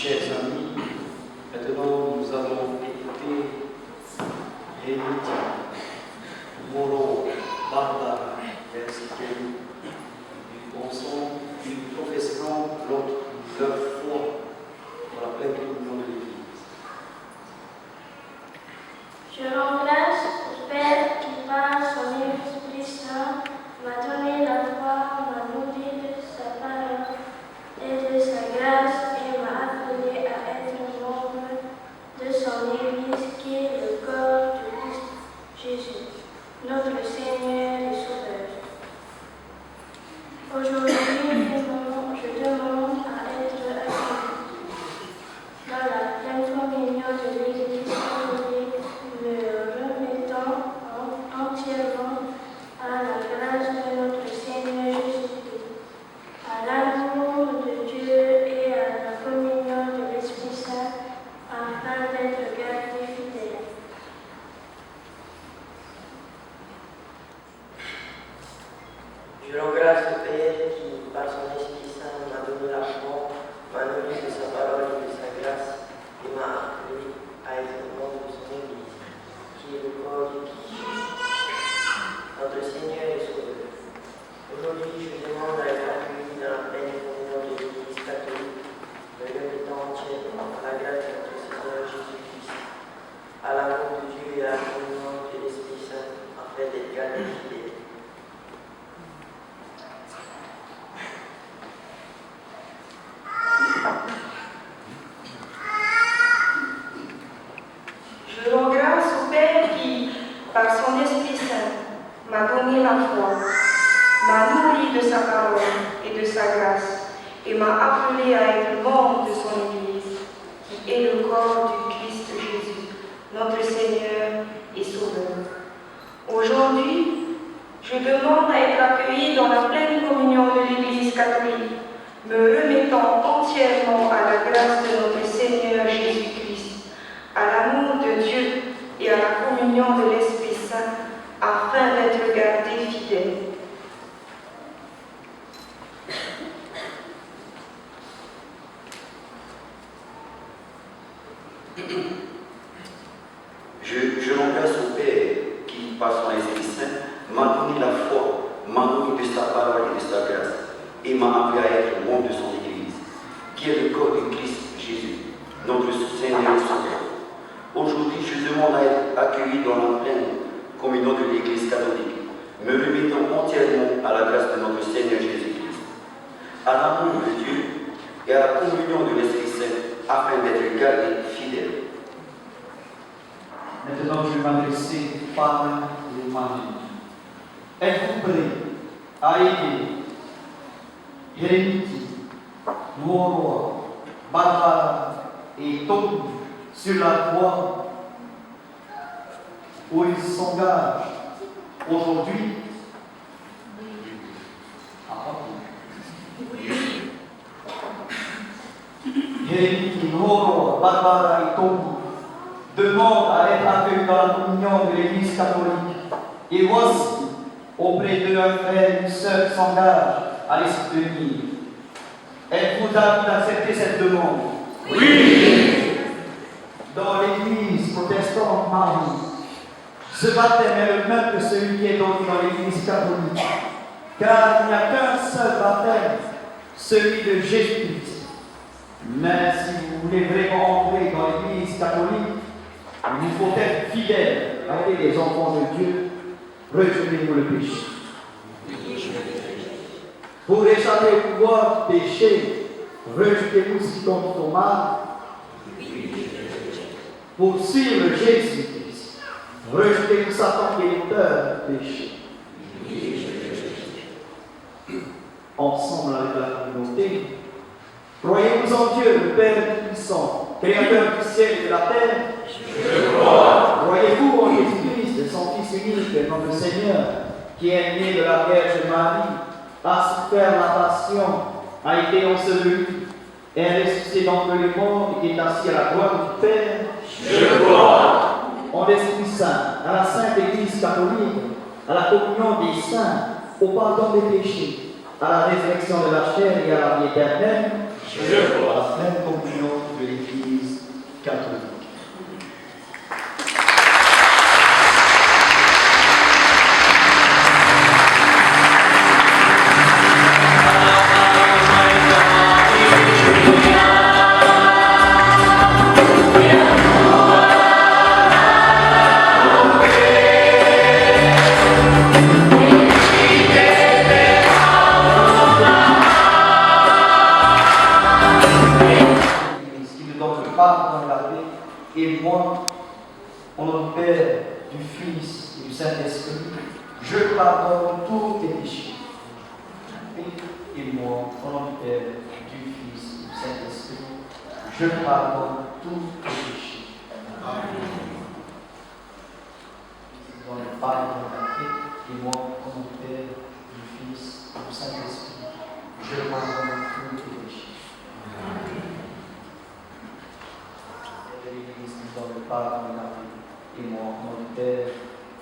Chers amis, maintenant nous allons écouter Rémiti, Moro, Barbara, Versikeli. Nous professerons leur foi dans la pleine communion de l'Église. Je rends grâce au Père qui, par son Esprit Saint, m'a donné la foi, m'a nourri de sa parole et de sa grâce et m'a appelé à être membre de son Église qui est le corps de Christ Jésus, notre Seigneur et Sauveur. Aujourd'hui, je demande à être accueilli dans la pleine communion de l'Église catholique, me remettant entièrement à la grâce de notre Seigneur Jésus-Christ, à l'amour de Dieu et à la communion de l'Esprit Saint, afin d'être gardé fidèle. Je rends grâce au Père qui, par son Esprit Saint, m'a donné la foi, m'a nourri de sa parole et de sa grâce, et m'a appelé à être membre de son Église, qui est le corps du Christ Jésus, notre Seigneur et Sauveur. Aujourd'hui, je demande à être accueilli dans la pleine communion de l'Église catholique, me remettant entièrement à la grâce de notre Seigneur Jésus-Christ, à l'amour de Dieu et à la communion de l'Esprit Saint, afin d'être gardé fidèle. Je rends grâce au Père qui, par son Esprit Saint, m'a donné la foi, m'a nourri de sa parole et de sa grâce, et m'a appelé à être membre de son Église, qui est le corps du Christ Jésus, notre Seigneur et Sauveur. Aujourd'hui, je demande à être accueilli dans la pleine communion de l'Église catholique, me remettant entièrement à la grâce de notre Seigneur Jésus-Christ, à l'amour de Dieu et à la communion de l'Esprit Saint, afin d'être gardé fidèle. Je rends grâce au Père qui, par son Esprit Saint, m'a donné la foi, m'a nourri de sa parole et de sa grâce, et m'a appelé à être membre de son Église, qui est le corps du Christ Jésus, notre Seigneur et Sauveur. Aujourd'hui, je demande à être accueilli dans la pleine communion de l'Église catholique, me remettant entièrement à la grâce de notre Seigneur Jésus-Christ, à l'amour de Dieu et à la communion de l'Esprit Saint, afin d'être gardé fidèle. Maintenant, je vais m'adresser aux femmes et aux maris. Êtes-vous prêts à aider Rémiti, Moro, Barbara et Tom sur la voie où ils s'engagent aujourd'hui? Rémiti, Moro, Barbara et Tom demandent à être accueillis dans la communion de l'Église catholique. Et voici, auprès de leurs frères, une sœur s'engage à les soutenir. Êtes-vous aptes d'accepter cette demande? Oui! Dans l'Église protestante Marie, ce baptême est le même que celui qui est donné dans l'Église catholique, car il n'y a qu'un seul baptême, celui de Jésus-Christ. Mais si vous voulez vraiment entrer dans l'Église catholique, il vous faut être fidèle avec les enfants de Dieu. Rejetez-vous le péché. Pour échapper au pouvoir du péché, rejetez-vous ce qui tombe au mal. Pour suivre Jésus-Christ, rejetez-vous Satan qui est l'auteur du péché. Ensemble avec la communauté, croyez-vous en Dieu, le Père Tout-Puissant, Créateur du ciel et de la terre? Je crois. Croyez-vous en Jésus-Christ, son Fils unique, notre Seigneur, qui est né de la Vierge Marie, a souffert la passion, a été enseveli, est ressuscité d'entre les morts et est assis à la gloire du Père? Je crois. En l'Esprit Saint, à la Sainte Église catholique, à la communion des saints, au pardon des péchés, à la résurrection de la chair et à la vie éternelle? Je crois. La pleine communion de catholique. Et moi, au nom du Père, du Fils et du Saint-Esprit, je pardonne tous tes péchés. Et moi, au nom du Père, du Fils et du Saint-Esprit, je pardonne tous tes péchés. Amen. Dans le Père, et moi, au nom du Père, du Fils et du Saint-Esprit, je pardonne tous tes péchés. Amen. Dans le Père, et moi, au nom du Père,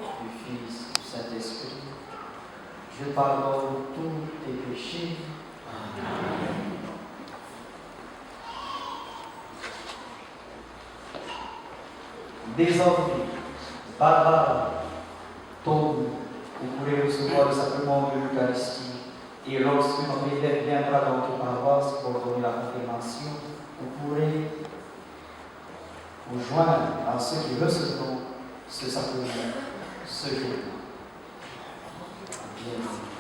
du Fils, du Saint-Esprit, je pardonne tous tes péchés. Amen. Désormais, Barbara, Tom, vous pourrez recevoir le sacrement de l'Eucharistie, et lorsque notre évêque viendra dans votre paroisse pour donner la confirmation, vous pourrez vous joindre à ceux qui recevront ce sacrement ce jour. Bien.